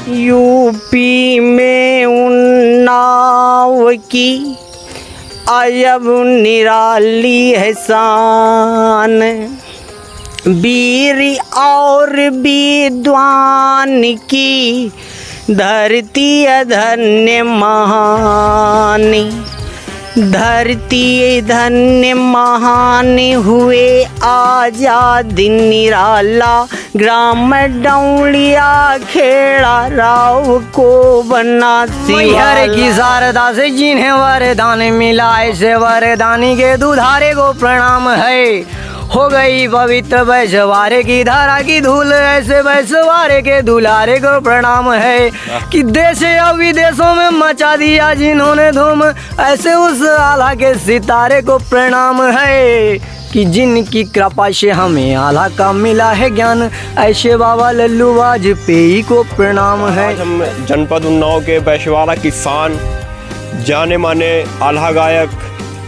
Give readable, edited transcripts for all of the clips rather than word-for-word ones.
UP में उन्नाव की अजब निराली है शान, वीर और विद्वान की धरती धन्य महान, धरती धन्य महान हुए आजाद निराला, ग्राम डौलिया खेड़ा राव को बना मैहर की शारदा से जिन्हें वरदान मिला, ऐसे वरदानी के दुधारे को प्रणाम है। हो गई पवित्र वैश्वारे की धारा की धूल, ऐसे वैश्वारे के दुलारे को प्रणाम है। कि देश या विदेशों में मचा दिया जिन्होंने धूम, ऐसे उस आला के सितारे को प्रणाम है। कि जिनकी कृपा से हमें आला का मिला है ज्ञान, ऐसे बाबा लल्लू वाजपेयी को प्रणाम है। आज हम जनपद उन्नाव के वैश्वाड़ा की शान जाने माने आल्हा गायक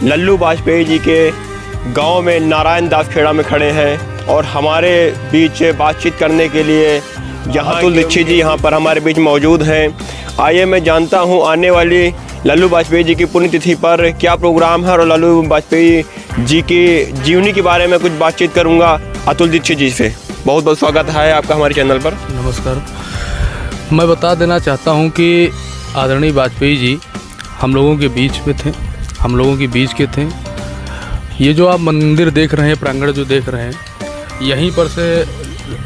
लल्लू वाजपेयी जी के गांव में नारायण दास खेड़ा में खड़े हैं और हमारे बीच बातचीत करने के लिए यहाँ अतुल दीक्षित जी यहाँ पर हमारे बीच मौजूद हैं। आइए मैं जानता हूँ आने वाली लल्लू वाजपेयी जी की पुण्यतिथि पर क्या प्रोग्राम है और लल्लू वाजपेयी जी की जीवनी के बारे में कुछ बातचीत करूँगा अतुल दीक्षित जी से। बहुत बहुत स्वागत है आपका हमारे चैनल पर। नमस्कार। मैं बता देना चाहता हूँ कि आदरणीय वाजपेयी जी हम लोगों के बीच में थे, हम लोगों के बीच के थे। ये जो आप मंदिर देख रहे हैं, प्रांगण जो देख रहे हैं, यहीं पर से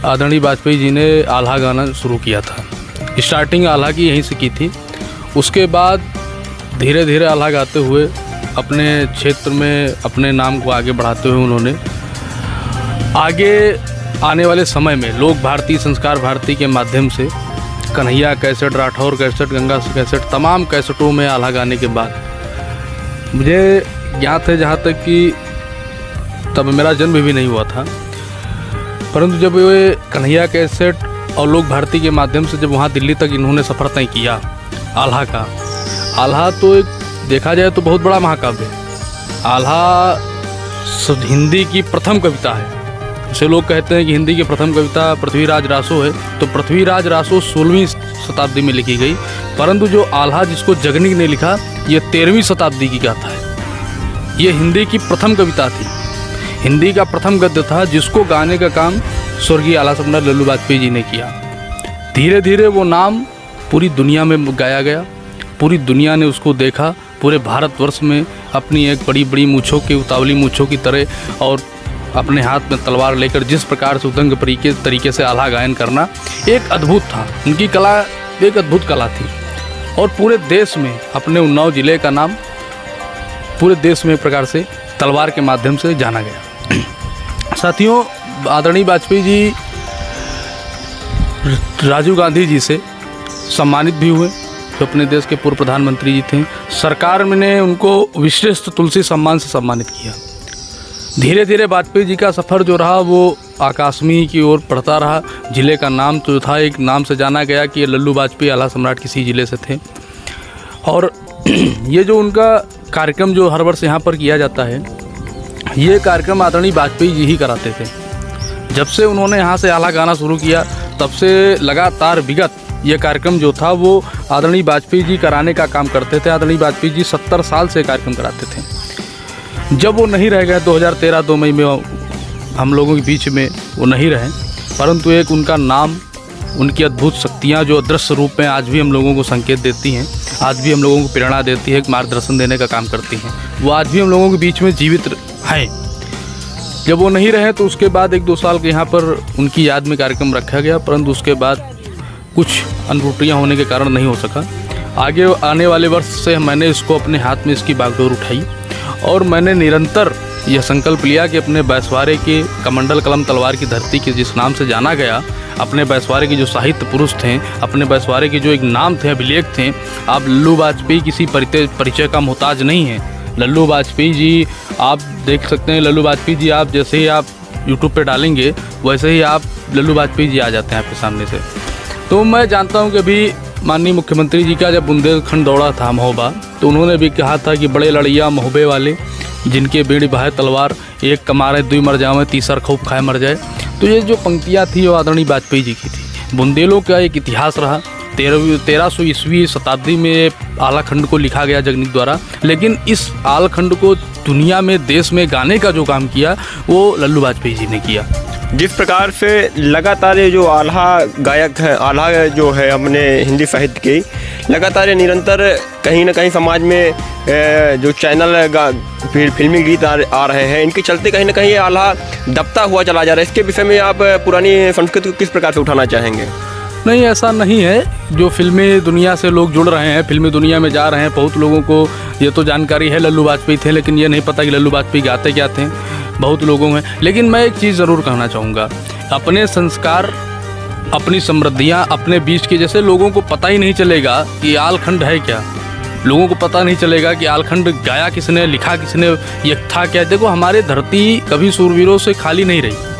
आदरणीय वाजपेयी जी ने आल्हा गाना शुरू किया था। स्टार्टिंग आल्हा की यहीं से की थी। उसके बाद धीरे धीरे आल्हा गाते हुए अपने क्षेत्र में अपने नाम को आगे बढ़ाते हुए उन्होंने आगे आने वाले समय में लोक भारती, संस्कार भारती के माध्यम से Kanhaiya cassette, Rathore cassette, Ganga cassette, तमाम कैसेटों में आल्हा गाने के बाद मुझे ज्ञात है जहाँ तक कि तब मेरा जन्म भी नहीं हुआ था, परंतु जब वे कन्हैया कैसेट और लोक भारती के माध्यम से जब वहाँ दिल्ली तक इन्होंने सफ़र तय किया आल्हा का, आल्हा तो एक देखा जाए तो बहुत बड़ा महाकाव्य है। आल्हा हिंदी की प्रथम कविता है। जैसे लोग कहते हैं कि हिंदी की प्रथम कविता पृथ्वीराज रासो है, तो पृथ्वीराज रासो 16वीं शताब्दी में लिखी गई, परंतु जो आल्हा जिसको जगनिक ने लिखा ये 13वीं शताब्दी की गाथा है। ये हिंदी की प्रथम कविता थी, हिंदी का प्रथम गद्य था जिसको गाने का काम स्वर्गीय आला सम्राट लल्लू वाजपेयी जी ने किया। धीरे धीरे वो नाम पूरी दुनिया में गाया गया, पूरी दुनिया ने उसको देखा। पूरे भारतवर्ष में अपनी एक बड़ी बड़ी मूँछों की, उतावली मूँछों की तरह और अपने हाथ में तलवार लेकर जिस प्रकार से उदंग तरीके से आल्हा गायन करना एक अद्भुत था। उनकी कला एक अद्भुत कला थी और पूरे देश में अपने उन्नाव जिले का नाम पूरे देश में एक प्रकार से तलवार के माध्यम से जाना गया। साथियों, आदरणीय वाजपेयी जी राजीव गांधी जी से सम्मानित भी हुए, जो अपने देश के पूर्व प्रधानमंत्री जी थे। सरकार ने उनको विशिष्ट तुलसी सम्मान से सम्मानित किया। धीरे धीरे वाजपेयी जी का सफ़र जो रहा वो आकाशमी की ओर बढ़ता रहा। ज़िले का नाम तो था, एक नाम से जाना गया कि ये लल्लू वाजपेयी आला सम्राट किसी ज़िले से थे। और ये जो उनका कार्यक्रम जो हर वर्ष यहाँ पर किया जाता है, ये कार्यक्रम आदरणीय वाजपेयी जी ही कराते थे। जब से उन्होंने यहाँ से आल्हा गाना शुरू किया तब से लगातार विगत ये कार्यक्रम जो था वो आदरणीय वाजपेयी जी कराने का काम करते थे। आदरणीय वाजपेयी जी 70 साल से कार्यक्रम कराते थे। जब वो नहीं रह गए 2013 2 मई में हम लोगों के बीच में वो नहीं रहे, परंतु एक उनका नाम, उनकी अद्भुत शक्तियाँ जो अदृश्य रूप में आज भी हम लोगों को संकेत देती हैं, आज भी हम लोगों को प्रेरणा देती है, मार्गदर्शन देने का काम करती हैं, वो आज भी हम लोगों के बीच में जीवित हैं। जब वो नहीं रहे तो उसके बाद 1-2 साल के यहाँ पर उनकी याद में कार्यक्रम रखा गया, परंतु उसके बाद कुछ अनत्रुटियाँ होने के कारण नहीं हो सका। आगे आने वाले वर्ष से मैंने इसको अपने हाथ में इसकी बागडोर उठाई और मैंने निरंतर यह संकल्प लिया कि अपने बैसवारे के कमंडल कलम तलवार की धरती के जिस नाम से जाना गया, अपने बैसवारे के जो साहित्य पुरुष थे, अपने बैसवारे के जो एक नाम थे, अभिलेख थे, आप लल्लू वाजपेयी किसी परिचय का मोहताज नहीं हैं। लल्लू वाजपेयी जी आप देख सकते हैं, लल्लू वाजपेयी जी आप जैसे ही आप यूट्यूब पे डालेंगे वैसे ही आप लल्लू वाजपेयी जी आ जाते हैं आपके सामने से। तो मैं जानता हूं कि अभी माननीय मुख्यमंत्री जी का जब बुंदेलखंड दौरा था महोबा, तो उन्होंने भी कहा था कि बड़े लड़िया महोबे वाले जिनके बीड़ी बहाए तलवार, एक कमारे दुई मर जावे तीसर खूब खाए मर जाए। तो ये जो पंक्तियाँ थी वो आदरणीय वाजपेयी जी की थी। बुंदेलों का एक इतिहास रहा, 1300 ईस्वी शताब्दी में आला खंड को लिखा गया जगनीत द्वारा, लेकिन इस आला खंड को दुनिया में, देश में गाने का जो काम किया वो लल्लू वाजपेयी जी ने किया। जिस प्रकार से लगातार ये जो आल्हा गायक है, आल्हा जो है अपने हिंदी साहित्य की, लगातार ये निरंतर कहीं ना कहीं समाज में जो चैनल फिर फिल्मी गीत आ रहे हैं, इनके चलते कहीं ना कहीं ये आल्हा दबता हुआ चला जा रहा है। इसके विषय में आप पुरानी संस्कृति को किस प्रकार से उठाना चाहेंगे? नहीं, ऐसा नहीं है। जो फिल्मी दुनिया से लोग जुड़ रहे हैं, फिल्मी दुनिया में जा रहे हैं, बहुत लोगों को ये तो जानकारी है लल्लू वाजपेयी थे, लेकिन ये नहीं पता कि लल्लू वाजपेयी गाते क्या थे, बहुत लोगों में। लेकिन मैं एक चीज़ ज़रूर कहना चाहूँगा, अपने संस्कार, अपनी समृद्धियाँ अपने बीच के, जैसे लोगों को पता ही नहीं चलेगा कि आलखंड है क्या, लोगों को पता नहीं चलेगा कि आलखंड गाया किसने, लिखा किसने, ये था क्या। देखो, हमारे धरती कभी सूरवीरों से खाली नहीं रही।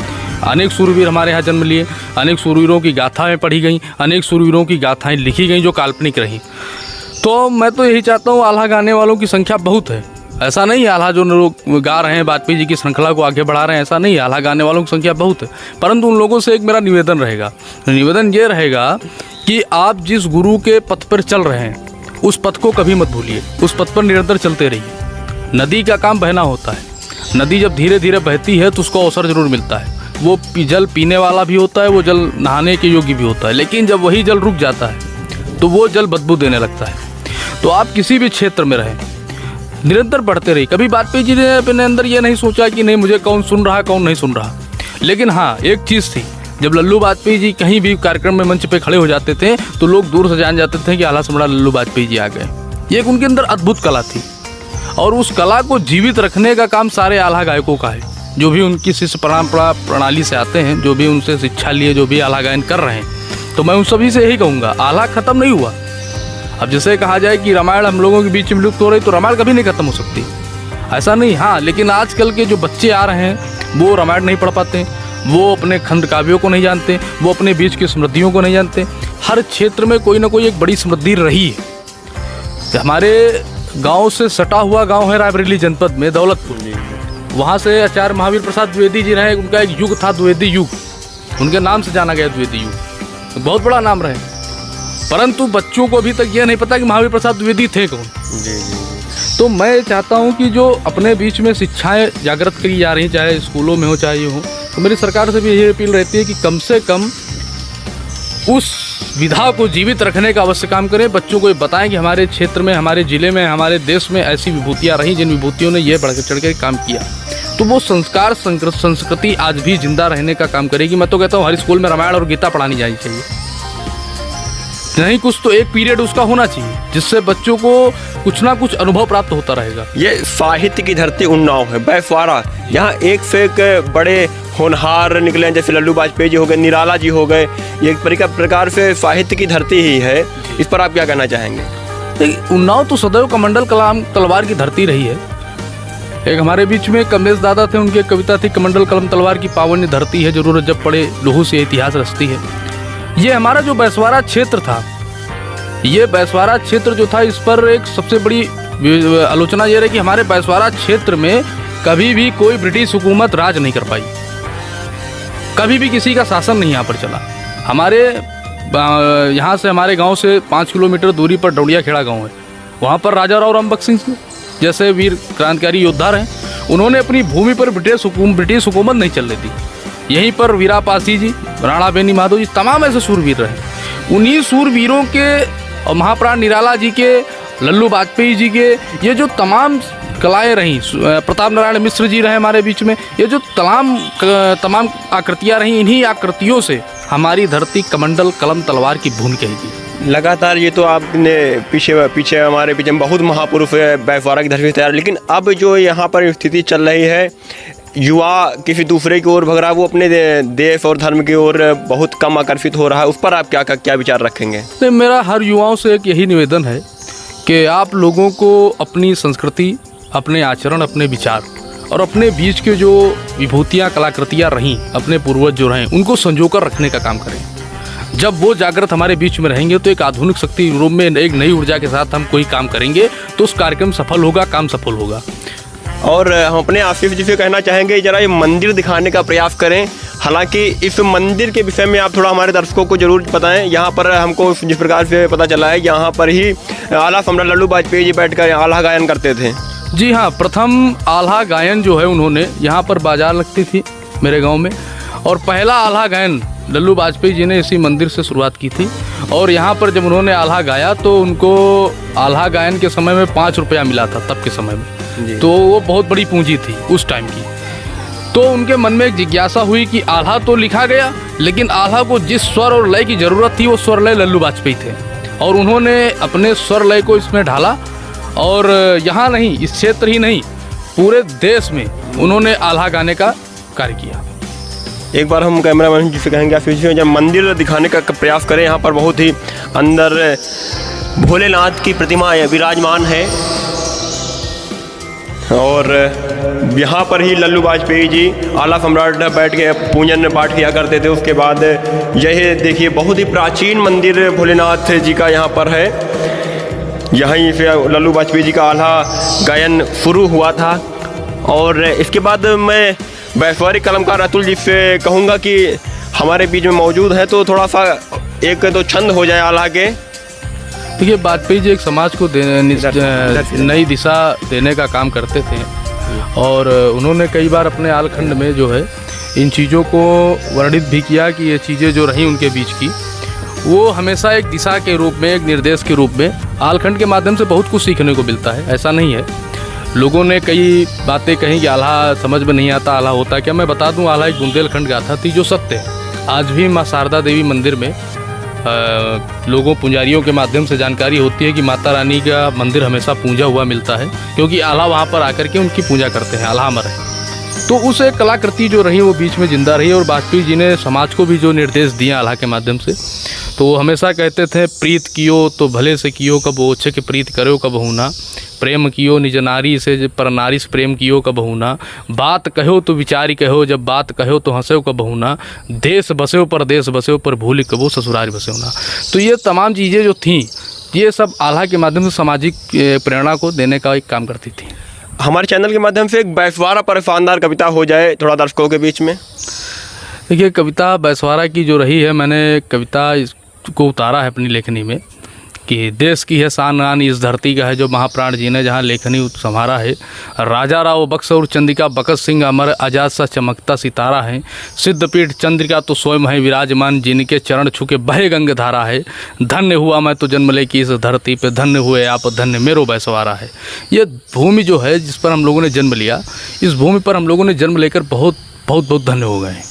अनेक सूरवीर हमारे यहाँ जन्म लिए, अनेक सूरवीरों की गाथाएँ पढ़ी गई, अनेक सूरवीरों की गाथाएँ लिखी गई जो काल्पनिक रहीं। तो मैं तो यही चाहता हूँ, आल्हा गाने वालों की संख्या बहुत है। ऐसा नहीं है आल्हा जो लोग गा रहे हैं वाजपेयी जी की श्रृंखला को आगे बढ़ा रहे हैं, ऐसा नहीं है। आल्हा गाने वालों की संख्या बहुत है, परंतु उन लोगों से एक मेरा निवेदन रहेगा। निवेदन ये रहेगा कि आप जिस गुरु के पथ पर चल रहे हैं उस पथ को कभी मत भूलिए, उस पथ पर निरंतर चलते रहिए। नदी का काम बहना होता है, नदी जब धीरे धीरे बहती है तो उसको अवसर जरूर मिलता है। वो जल पीने वाला भी होता है, वो जल नहाने के योग्य भी होता है, लेकिन जब वही जल रुक जाता है तो वो जल बदबू देने लगता है। तो आप किसी भी क्षेत्र में रहें, निरंतर बढ़ते रहिए। कभी वाजपेयी जी ने अपने अंदर ये नहीं सोचा कि नहीं मुझे कौन सुन रहा कौन नहीं सुन रहा। लेकिन हाँ, एक चीज़ थी, जब लल्लू वाजपेयी जी कहीं भी कार्यक्रम में मंच पे खड़े हो जाते थे तो लोग दूर से जान जाते थे कि आल्हा सम्राट लल्लू वाजपेयी जी आ गए। ये एक उनके अंदर अद्भुत कला थी, और उस कला को जीवित रखने का काम सारे आल्हा गायकों का है। जो भी उनकी शिष्य परंपरा प्रणाली से आते हैं, जो भी उनसे शिक्षा लिए, जो भी आल्हा गायन कर रहे हैं, तो मैं उन सभी से यही कहूँगा, आल्हा खत्म नहीं हुआ। अब जैसे कहा जाए कि रामायण हम लोगों के बीच में लुप्त हो रही, तो रामायण कभी नहीं खत्म हो सकती, ऐसा नहीं। हाँ, लेकिन आजकल के जो बच्चे आ रहे हैं वो रामायण नहीं पढ़ पाते, वो अपने खंड काव्यों को नहीं जानते, वो अपने बीच की समृद्धियों को नहीं जानते। हर क्षेत्र में कोई ना कोई एक बड़ी समृद्धि रही है। हमारे गांव से सटा हुआ गांव है रायबरेली जनपद में दौलतपुर, वहाँ से आचार्य महावीर प्रसाद द्विवेदी जी रहे। उनका एक युग था द्विवेदी युग, उनके नाम से जाना गया द्विवेदी युग, बहुत बड़ा नाम रहे। परंतु बच्चों को अभी तक यह नहीं पता कि महावीर प्रसाद द्विवेदी थे कौन। तो मैं चाहता हूँ कि जो अपने बीच में शिक्षाएं जागृत करी जा रही, चाहे स्कूलों में हो चाहे ये हो, तो मेरी सरकार से भी यही अपील रहती है कि कम से कम उस विधा को जीवित रखने का अवश्य काम करें। बच्चों को ये बताएं कि हमारे क्षेत्र में, हमारे ज़िले में, हमारे देश में ऐसी विभूतियाँ रहीं जिन विभूतियों ने ये बढ़ चढ़ के काम किया। तो वो संस्कार संस्कृति आज भी जिंदा रहने का काम करेगी। मैं तो कहता हूँ हर स्कूल में रामायण और गीता पढ़ानी जानी चाहिए, नहीं कुछ तो एक पीरियड उसका होना चाहिए, जिससे बच्चों को कुछ ना कुछ अनुभव प्राप्त होता रहेगा। ये साहित्य की धरती उन्नाव है, बैसवाड़ा, यहाँ एक से एक बड़े होनहार निकले हैं, जैसे लल्लू वाजपेयी जी हो गए, निराला जी हो गए। ये एक प्रकार से साहित्य की धरती ही है। इस पर आप क्या कहना चाहेंगे? उन्नाव तो सदैव कमंडल कलाम तलवार की धरती रही है। एक हमारे बीच में कमलेश दादा थे, उनकी एक कविता थी, कमंडल कलम तलवार की पावनी धरती है, जरूरत जब पड़े लोहू से इतिहास रचती है। ये हमारा जो बैसवाड़ा क्षेत्र था, ये बैसवाड़ा क्षेत्र जो था, इस पर एक सबसे बड़ी आलोचना ये रही कि हमारे बैसवाड़ा क्षेत्र में कभी भी कोई ब्रिटिश हुकूमत राज नहीं कर पाई, कभी भी किसी का शासन नहीं यहाँ पर चला। हमारे यहाँ से, हमारे गांव से 5 किलोमीटर दूरी पर डौड़िया खेड़ा गांव है, वहाँ पर राजा राव रामबख्श सिंह जैसे वीर क्रांतिकारी योद्धा रहे। उन्होंने अपनी भूमि पर ब्रिटिश हुकूमत नहीं चलने दी। यहीं पर वीरा पासी जी, राणा बेनी माधव जी, तमाम ऐसे सूरवीर रहे। उन्हीं सूरवीरों के और महाप्राण निराला जी के, लल्लू वाजपेयी जी के, ये जो तमाम कलाएँ रहीं, प्रताप नारायण मिश्र जी रहे हमारे बीच में, ये जो तमाम आकृतियाँ रहीं, इन्हीं आकृतियों से हमारी धरती कमंडल कलम तलवार की भूमि कहेगी। लगातार ये तो आपने पीछे हमारे पीछे बहुत महापुरुष बैसवाड़ा की धरती तैयार, लेकिन अब जो यहाँ पर स्थिति चल रही है, युवा किसी दूसरे की ओर भग रहा है, वो अपने देश और धर्म की ओर बहुत कम आकर्षित हो रहा है। उस पर आप क्या विचार रखेंगे? तो मेरा हर युवाओं से एक यही निवेदन है कि आप लोगों को अपनी संस्कृति, अपने आचरण, अपने विचार और अपने बीच के जो विभूतियाँ, कलाकृतियाँ रहीं, अपने पूर्वज जो रहें, उनको संजोकर रखने का काम करें। जब वो जागृत हमारे बीच में रहेंगे तो एक आधुनिक शक्ति रूप में एक नई ऊर्जा के साथ हम कोई काम करेंगे तो उस कार्यक्रम सफल होगा, काम सफल होगा। और हम अपने आसिफ जी से कहना चाहेंगे, जरा ये मंदिर दिखाने का प्रयास करें। हालांकि इस मंदिर के विषय में आप थोड़ा हमारे दर्शकों को जरूर बताएं। यहाँ पर हमको जिस प्रकार से पता चला है, यहाँ पर ही आला सम्राट लल्लू वाजपेयी जी बैठकर आल्हा गायन करते थे। जी हाँ, प्रथम आल्हा गायन जो है उन्होंने, यहाँ पर बाजार लगती थी मेरे गांव में, और पहला आल्हा गायन लल्लू वाजपेयी जी ने इसी मंदिर से शुरुआत की थी। और यहाँ पर जब उन्होंने आल्हा गाया तो उनको आल्हा गायन के समय में 5 रुपया मिला था तब के समय में, तो वो बहुत बड़ी पूंजी थी उस टाइम की। तो उनके मन में एक जिज्ञासा हुई कि आल्हा तो लिखा गया, लेकिन आल्हा को जिस स्वर और लय की ज़रूरत थी वो स्वर लय लल्लू वाजपेयी थे, और उन्होंने अपने स्वर लय को इसमें ढाला। और यहाँ नहीं, इस क्षेत्र ही नहीं, पूरे देश में उन्होंने आल्हा गाने का कार्य किया। एक बार हम कैमरामैन जी से कहेंगे, आप जब मंदिर दिखाने का प्रयास करें, यहाँ पर बहुत ही अंदर भोलेनाथ की प्रतिमा विराजमान है, और यहाँ पर ही लल्लू वाजपेयी जी आला सम्राट बैठ के पूजन पाठ किया करते थे। उसके बाद यह देखिए बहुत ही प्राचीन मंदिर भोलेनाथ जी का यहाँ पर है। यहीं से लल्लू वाजपेयी जी का आल्हा गायन शुरू हुआ था। और इसके बाद मैं वैश्वरिक कलमकार अतुल जी से कहूँगा कि हमारे बीच में मौजूद है, तो थोड़ा सा एक दो छंद हो जाए आल्हा के। देखिए, वाजपेयी जी एक समाज को नई दिशा देने का काम करते थे, और उन्होंने कई बार अपने आलखंड में जो है इन चीज़ों को वर्णित भी किया कि ये चीज़ें जो रहीं उनके बीच की, वो हमेशा एक दिशा के रूप में, एक निर्देश के रूप में आलखंड के माध्यम से बहुत कुछ सीखने को मिलता है। ऐसा नहीं है, लोगों ने कई बातें कही कि आल्हा समझ में नहीं आता, आल्हा होता क्या। मैं बता दूं, आल्हा एक बुंदेलखंड गाथा थी जो सत्य है। आज भी माँ शारदा देवी मंदिर में लोगों पुजारियों के माध्यम से जानकारी होती है कि माता रानी का मंदिर हमेशा पूजा हुआ मिलता है, क्योंकि आल्हा वहाँ पर आकर के उनकी पूजा करते हैं, आल्हा अमर है। तो उस एक कलाकृति जो रही वो बीच में जिंदा रही, और वाजपेयी जी ने समाज को भी जो निर्देश दिए आल्हा के माध्यम से, तो वो हमेशा कहते थे, प्रीत कियो तो भले से कियो, कब ओछे के प्रीत करो कब ना, प्रेम कियो निज नारी से पर नारी से प्रेम कियो कब ना, बात कहो तो विचारी कहो, जब बात कहो तो हंसो कब ना, देश बसो पर देश बसो पर भूल कबो ससुराल बसो ना। तो ये तमाम चीज़ें जो थीं, ये सब आल्हा के माध्यम से सामाजिक प्रेरणा को देने का एक काम करती थी। हमारे चैनल के माध्यम से एक बैसवारा पर शानदार कविता हो जाए थोड़ा दर्शकों के बीच में। देखिए, कविता बैसवारा की जो रही है, मैंने कविता को उतारा है अपनी लेखनी में कि देश की है शान आन इस धरती का है जो महाप्राण जी ने जहाँ लेखनी संभारा है। राजा राव बक्स और चंद्रिका बकत सिंह अमर आजाद सा चमकता सितारा है। सिद्धपीठ चंद्रिका तो स्वयं है विराजमान, जिनके चरण छुके बहे गंग धारा है। धन्य हुआ मैं तो जन्म ले की इस धरती पे, धन्य हुए आप धन्य मेरो बैसवारा है। ये भूमि जो है जिस पर हम लोगों ने जन्म लिया, इस भूमि पर हम लोगों ने जन्म लेकर बहुत बहुत बहुत धन्य हो गए।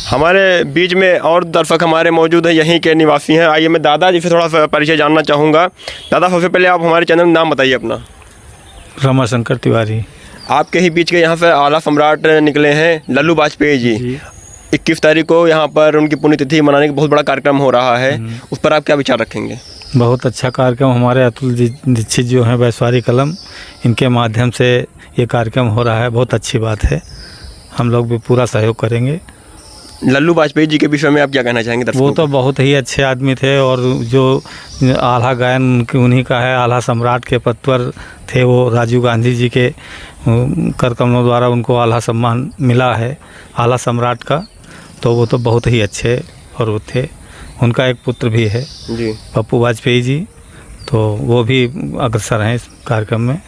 हमारे बीच में और दर्शक हमारे मौजूद हैं, यहीं के निवासी हैं। आइए मैं दादा जी से थोड़ा सा परिचय जानना चाहूँगा। दादा, सबसे पहले आप हमारे चैनल में नाम बताइए अपना। रमाशंकर तिवारी। आपके ही बीच के यहाँ से आला सम्राट निकले हैं लल्लू वाजपेयी जी। 21 तारीख को यहाँ पर उनकी पुण्यतिथि मनाने का बहुत बड़ा कार्यक्रम हो रहा है, उस पर आप क्या विचार रखेंगे? बहुत अच्छा कार्यक्रम। हमारे अतुल दीक्षित जो हैं वैश्वारी कलम, इनके माध्यम से ये कार्यक्रम हो रहा है, बहुत अच्छी बात है। हम लोग भी पूरा सहयोग करेंगे। लल्लू वाजपेयी जी के विषय में आप क्या कहना चाहेंगे दर्शकों? वो तो बहुत ही अच्छे आदमी थे, और जो आल्हा गायन उन्हीं का है। आल्हा सम्राट के पद पर थे वो। राजीव गांधी जी के कर कमलों द्वारा उनको आल्हा सम्मान मिला है आल्हा सम्राट का। तो वो तो बहुत ही अच्छे और वो थे। उनका एक पुत्र भी है जी, पप्पू वाजपेयी जी, तो वो भी अग्रसर हैं इस कार्यक्रम में।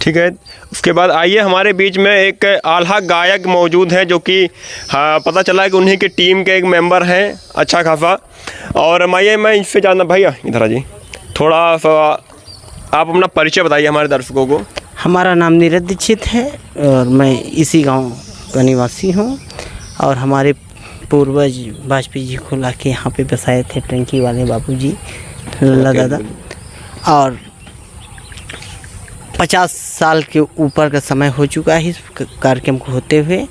ठीक है, उसके बाद आइए हमारे बीच में एक आल्हा गायक मौजूद है जो कि पता चला है कि उन्हीं की टीम के एक मेंबर हैं अच्छा खासा। और मैं इससे जानना, भैया इधर आ जी, थोड़ा सा आप अपना परिचय बताइए हमारे दर्शकों को। हमारा नाम नीरज दीक्षित है और मैं इसी गांव का निवासी हूं। और हमारे पूर्वज वाजपेयी जी को ला के यहाँ पे बसाए थे टंकी वाले बाबूजी लल्ला दादा। और 50 साल के ऊपर का समय हो चुका है इस कार्यक्रम को होते हुए।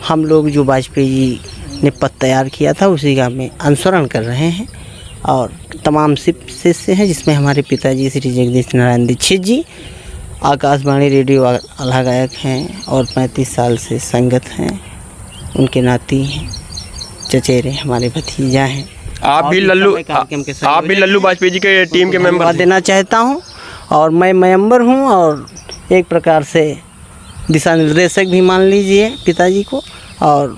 हम लोग जो वाजपेयी जी ने पद तैयार किया था उसी का में अनुसरण कर रहे हैं। और तमाम शिष्य हैं जिसमें हमारे पिताजी श्री जगदीश नारायण दीक्षित जी आकाशवाणी रेडियो आल्हा गायक हैं और 35 साल से संगत हैं। उनके नाती हैं, चचेरे हमारे भतीजा हैं। आप भी लल्लू वाजपेयी जी के टीम के मेंबर देना चाहता हूँ। और मैं मेंबर हूँ और एक प्रकार से दिशा निर्देशक भी मान लीजिए पिताजी को। और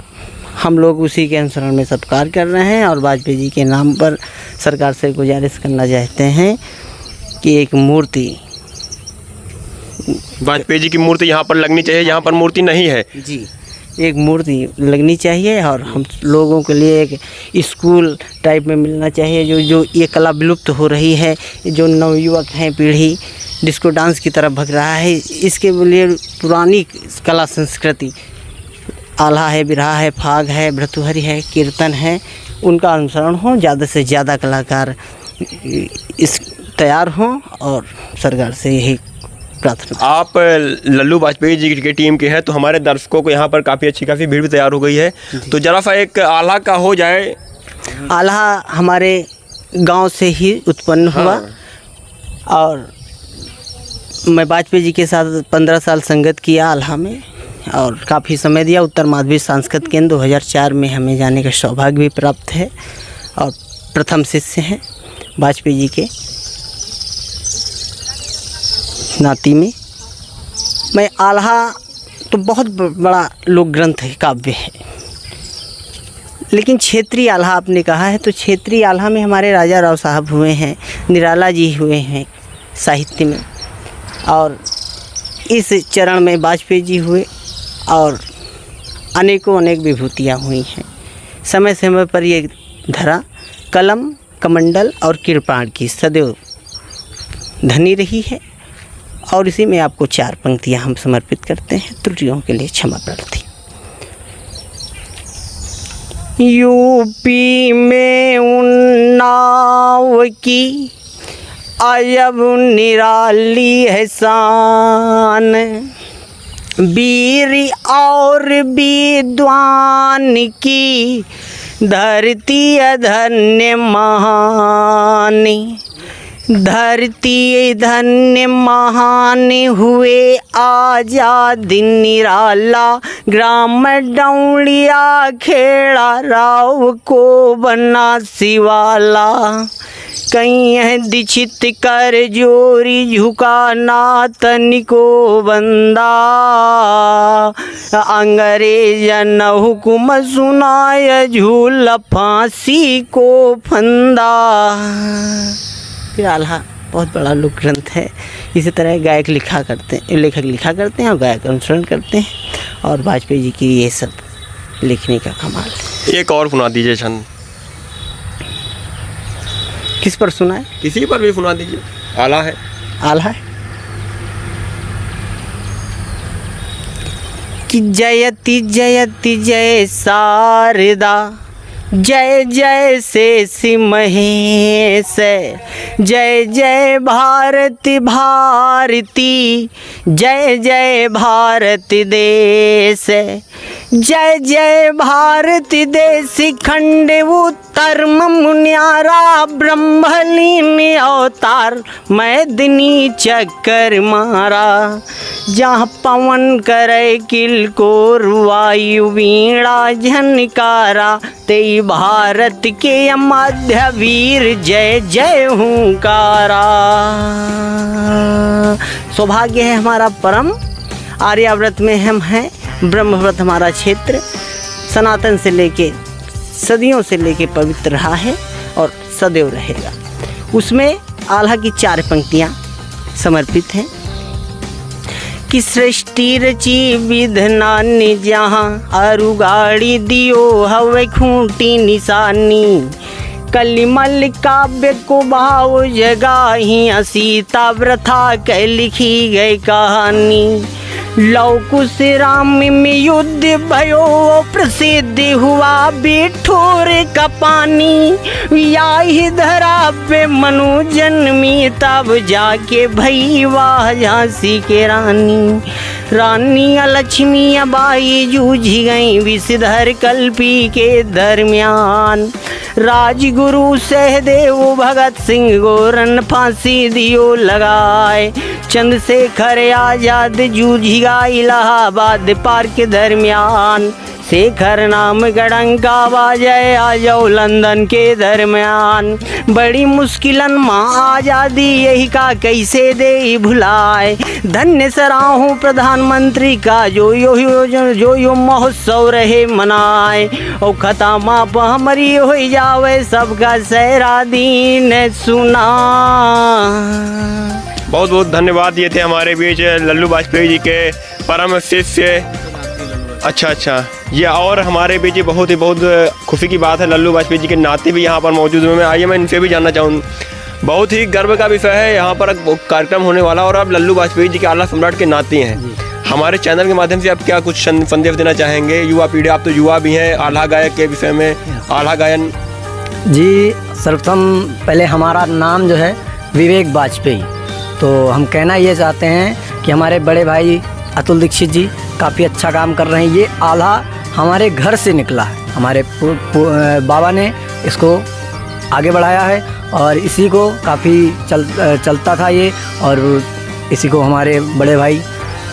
हम लोग उसी के अनुसरण में सब कार्य कर रहे हैं। और वाजपेयी जी के नाम पर सरकार से गुजारिश करना चाहते हैं कि एक मूर्ति, वाजपेयी जी की मूर्ति यहाँ पर लगनी चाहिए, यहाँ पर मूर्ति नहीं है जी, एक मूर्ति लगनी चाहिए। और हम लोगों के लिए एक स्कूल टाइप में मिलना चाहिए। जो ये कला विलुप्त हो रही है, जो नवयुवक हैं, पीढ़ी डिस्को डांस की तरफ भग रहा है, इसके लिए पुरानी कला संस्कृति, आल्हा है, बिरहा है, फाग है, भ्रतुहरि है, कीर्तन है, उनका अनुसरण हो, ज़्यादा से ज़्यादा कलाकार इस तैयार हों और सरकार से यही प्रार्थना। आप लल्लू वाजपेयी जी की टीम के हैं, तो हमारे दर्शकों को यहाँ पर काफ़ी अच्छी खासी भीड़ भी तैयार हो गई है, तो जरा सा एक आल्हा का हो जाए। आल्हा हमारे गांव से ही उत्पन्न हुआ। और मैं वाजपेयी जी के साथ 15 साल संगत किया आल्हा में और काफ़ी समय दिया। उत्तर माध्यमिक सांस्कृतिक केंद्र 2004 में हमें जाने का सौभाग्य भी प्राप्त है और प्रथम शिष्य हैं वाजपेयी जी के नाती में। मैं आल्हा तो बहुत बड़ा लोक ग्रंथ है, काव्य है, लेकिन क्षेत्रीय आल्हा आपने कहा है, तो क्षेत्रीय आल्हा में हमारे राजा राव साहब हुए हैं, निराला जी हुए हैं साहित्य में, और इस चरण में वाजपेयी जी हुए और अनेक विभूतियाँ हुई हैं। समय समय पर ये धरा कलम, कमंडल और कृपाण की सदैव धनी रही है। और इसी में आपको 4 पंक्तियाँ हम समर्पित करते हैं, त्रुटियों के लिए क्षमा प्रार्थी। यूपी में उन्नाव की अजब निराली है शान, वीर और विद्वान की धरती धन्य महान, धरती धन्य महान हुए आजाद निराला, ग्राम डौलिया खेड़ा राव को बना शिवाला, कहीं है दीक्षित कर जोरी झुकाना तनिको बंदा, अंग्रेजन हुकुम सुनाय झूल फांसी को फंदा। फिर आल्हा बहुत बड़ा लोक ग्रंथ है। इसी तरह लेखक लिखा करते हैं और गायक अनुसरण करते हैं, और वाजपेयी जी की ये सब लिखने का कमाल है। एक और सुना दीजिए छंद। किस पर सुनाए? किसी पर भी सुना दीजिए, आला है। आल्हा है कि जयति जयति जय शारदा, जय जय शेषी महेश, जय जय भारती भारती, जय जय भारत देश, जय जय भारत देश खंड उत्तर मुनियारा, ब्रह्मलीन अवतार मैदनी चक्कर मारा, जहाँ पवन करे किलकोर वायु वीणा झनकारा, तेई भारत के मध्य वीर जय जय हुंकारा। सौभाग्य है हमारा परम, आर्याव्रत में हम हैं, ब्रह्मव्रत हमारा क्षेत्र सनातन से लेके सदियों से लेके पवित्र रहा है और सदैव रहेगा। उसमें आल्हा की 4 पंक्तियाँ समर्पित हैं कि सृष्टि रची विधना ने जहाँ, अरुगाड़ी दियो हवे खूंटी निशानी, कलिमल काव्य को भाव जगाही, सीता व्रथा के लिखी गई कहानी, लौकुश राम में युद्ध भयो प्रसिद्ध हुआ, बिठोर का पानी, याही धरा पे मनु जन्मी, तब जाके भई वाह झांसी के रानी, रानी लक्ष्मी बाई जूझ गई विषधर कल्पी के दरमियान, राजगुरु सहदेव भगत सिंह गोरन फांसी दियो लगाए, चंद्रशेखर आजाद जूझ गया इलाहाबाद पार के दरमियान, शेखर नाम गड़ंका बाजय आ जाओ लंदन के दरमियान। बड़ी मुश्किलन माँ आज़ादी यही का कैसे दे भुलाए। धन्य सराहूं प्रधानमंत्री का जो यो महोत्सव रहे मनाए। ओ खता माप हमारी हो जावे सबका सहरा दीन सुना। बहुत बहुत धन्यवाद। ये थे हमारे बीच लल्लू वाजपेयी जी के परम शिष्य। अच्छा, ये और हमारे बीच ये बहुत खुशी की बात है, लल्लू वाजपेयी जी के नाते भी यहाँ पर मौजूद हुए। मैं आइए मैं इनसे भी जानना चाहूँ। बहुत ही गर्व का विषय है, यहाँ पर कार्यक्रम होने वाला और आप लल्लू वाजपेयी जी के आला सम्राट के नाती हैं। हमारे चैनल के माध्यम से आप क्या कुछ संदेश देना चाहेंगे युवा पीढ़ी, आप तो युवा भी हैं, आल्हा गायक के विषय में, आल्हा गायन? जी, सर्वप्रथम पहले हमारा नाम जो है विवेक वाजपेयी। तो हम कहना ये चाहते हैं कि हमारे बड़े भाई अतुल दीक्षित जी काफ़ी अच्छा काम कर रहे हैं। ये आल्हा हमारे घर से निकला है, हमारे बाबा ने इसको आगे बढ़ाया है और इसी को काफ़ी चलता था ये, और इसी को हमारे बड़े भाई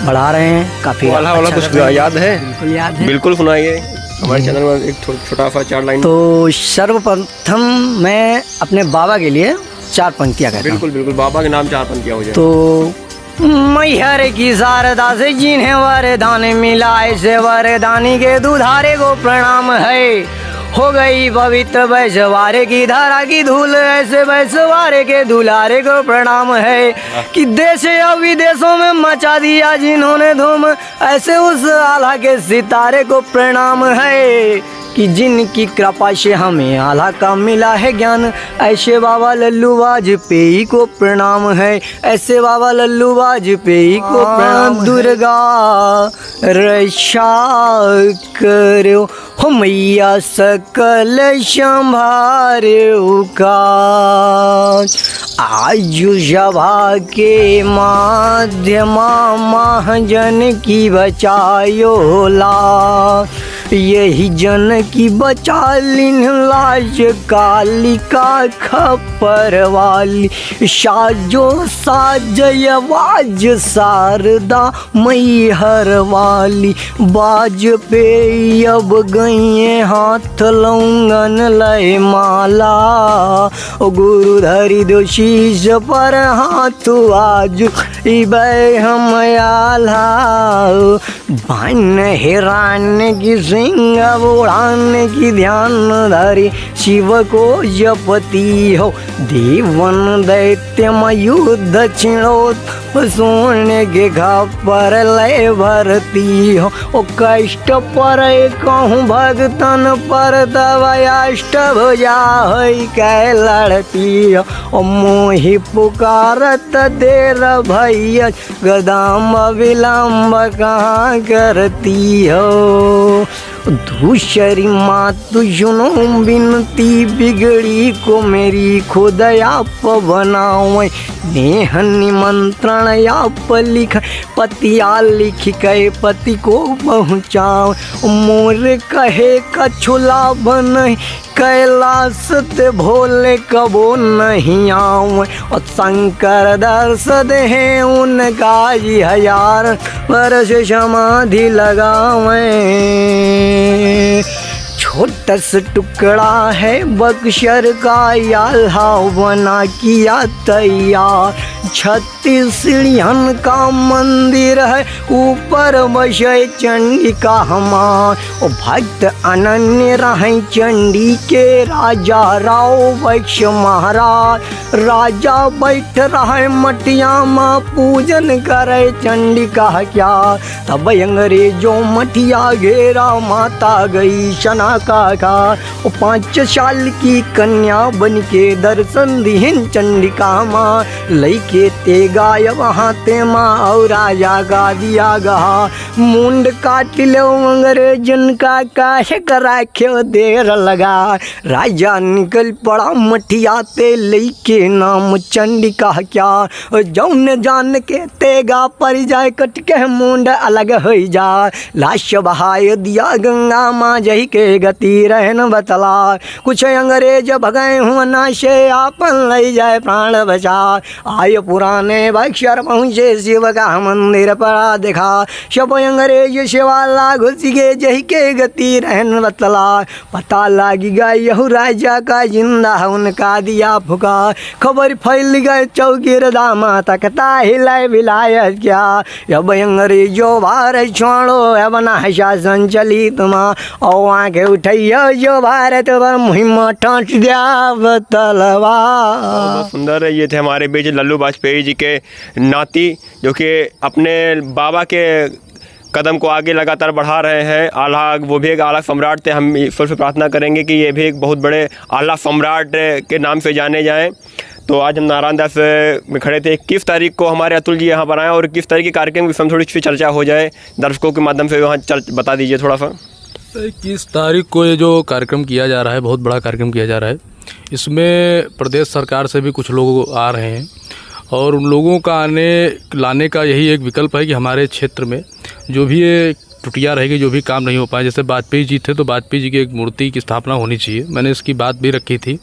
बढ़ा रहे हैं। काफ़ी आल्हा वाला कुछ याद है? बिल्कुल याद है। बिल्कुल सुनाइए हमारे चैनल में एक छोटा सा 4 लाइन। तो सर्वप्रथम मैं अपने बाबा के लिए 4 पंक्तियाँ कहता हूँ। बिल्कुल बाबा के नाम 4 पंक्तियाँ हो जाए। तो मैहर की शारदा से जिन्हें वरदान मिला, ऐसे वरदानी के दुधारे को प्रणाम है। हो गई पवित्र वैश्वारे की धारा की धूल, ऐसे वैश्वारे के दुलारे को प्रणाम है। कि देश या विदेशों में मचा दिया जिन्होंने धूम, ऐसे उस आल्हा के सितारे को प्रणाम है। कि जिनकी कृपा से हमें आल्हा का मिला है ज्ञान, ऐसे बाबा लल्लू वाजपेयी को प्रणाम है। ऐसे बाबा लल्लू वाजपेयी को प्रणाम। दुर्गा रक्षा करो हो मैया सकल संभारो का। आयु सभा के माध्यमा महाजन की बचायो ला, यही जन की बचा लिन लाज कालिका खपर वाली। साजो साजय वाज शारदा मैहर वाली, बाज पे अब गए हाथ लौंगन लय माला। गुरु धरी दो शीश पर हाथ आज इबै हम आल्हा। बन हिरान की सिंह उड़ान की ध्यान धरी, शिव को जपती हो देवन दैत्य युद्ध छिड़ोत। सोने के खपर लय भरती हो ओ कष्ट पर कहूँ भगतन पर तब अष्ट भुजा है कै लड़ती हो। ओ मोहि पुकारत देर भैया गदाम विलम्ब कहाँ करती हो। दूसरी मात सुनो बिनती बिगड़ी को मेरी खुद आप बनाओ। नेह निमंत्रण आप लिख पतिया लिख के पति को पहुँचाओ। मोर कहे कछुला बन कैलाश ते भोले कबो नहीं आऊँ। और शंकर दर्श दे उनका 1000 वर्ष समाधि लगावें। छोटा सा टुकड़ा है बक्सर का आल्हा बना किया तैयार। 36 सीढ़ियन का मंदिर है ऊपर बसे चंडी का हमार। ओ भक्त अनन्य रहे चंडी के राजा राव वैश्य महाराज। राजा बैठ रहे मटिया माँ पूजन करे चंडी का क्या। तब अंग्रेजों मटिया घेरा माता गई शना का। 5 साल की कन्या बन के दर्शन दिहिन चंडिका माँ। लइके ते गाय वहाँ ते माँ और राजा का दिया गहा। मुंड काट लो अंग्रेजन का काहे करा क्यों देर लगा। राजा निकल पड़ा मटिया ते लइके नाम चंडिका क्या। जौन जान के तेगा पर जाए कट के मुंड अलग हो जा। लाश बहाय दिया गंगा माँ जही के गति रहन बतला। कुछ अंग्रेज भगाए हुआ नाशे आपन ले जाए प्राण बचा। आय पुराने बक्सर पहुँचे शिव का मंदिर पर देखा। सब अंग्रेज सेवा लागो सिगे जही के गति रहन बतला पता लागी गई यहू राजा का जिंदा उनका दिया फुका खबर फैल गए चौकीर दामा तकता हिलाए विलायत क्या अब अंग्रेजो भारत छोड़ो अब ना शासन चली तुमा और आँखें उठैया जो भारत पर मुहिम टाँच दिया बतलवा। बहुत सुंदर है। ये थे हमारे बीच लल्लू वाजपेयी जी के नाती जो कि अपने बाबा के कदम को आगे लगातार बढ़ा रहे हैं। आला वो भी एक आला सम्राट थे। हम ईश्वर से प्रार्थना करेंगे कि ये भी एक बहुत बड़े आला सम्राट के नाम से जाने जाएं। तो आज हम नारायण दास में खड़े थे। किस तारीख को हमारे अतुल जी यहाँ पर आए और किस तरह के कार्यक्रम की थोड़ी सी चर्चा हो जाए दर्शकों के माध्यम से वहाँ बता दीजिए थोड़ा सा। 21 तारीख को ये जो कार्यक्रम किया जा रहा है, बहुत बड़ा कार्यक्रम किया जा रहा है। इसमें प्रदेश सरकार से भी कुछ लोग आ रहे हैं और उन लोगों का लाने का यही एक विकल्प है कि हमारे क्षेत्र में जो भी ये त्रुटियाँ रहेगी, जो भी काम नहीं हो पाए, जैसे वाजपेयी जी थे तो वाजपेयी जी की एक मूर्ति की स्थापना होनी चाहिए। मैंने इसकी बात भी रखी थी,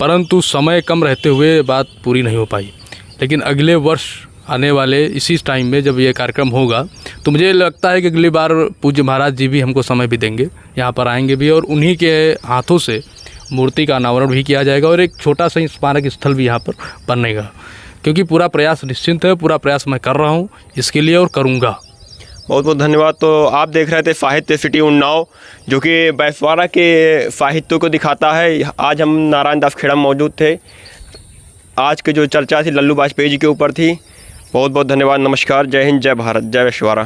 परंतु समय कम रहते हुए बात पूरी नहीं हो पाई। लेकिन अगले वर्ष आने वाले इसी टाइम में जब ये कार्यक्रम होगा तो मुझे लगता है कि अगली बार पूज्य महाराज जी भी हमको समय भी देंगे, यहाँ पर आएंगे भी और उन्हीं के हाथों से मूर्ति का अनावरण भी किया जाएगा और एक छोटा सा स्मारक स्थल भी यहाँ पर बनेगा। क्योंकि पूरा प्रयास निश्चिंत है, पूरा प्रयास मैं कर रहा हूँ इसके लिए और करूँगा। बहुत बहुत धन्यवाद। तो आप देख रहे थे साहित्य सिटी उन्नाव जो कि बैसवाड़ा के साहित्य को दिखाता है। आज हम नारायण दास खेड़ा में मौजूद थे। आज की जो चर्चा थी लल्लू वाजपेयी जी के ऊपर थी। बहुत बहुत धन्यवाद। नमस्कार। जय हिंद, जय भारत, जय बैसवाड़ा।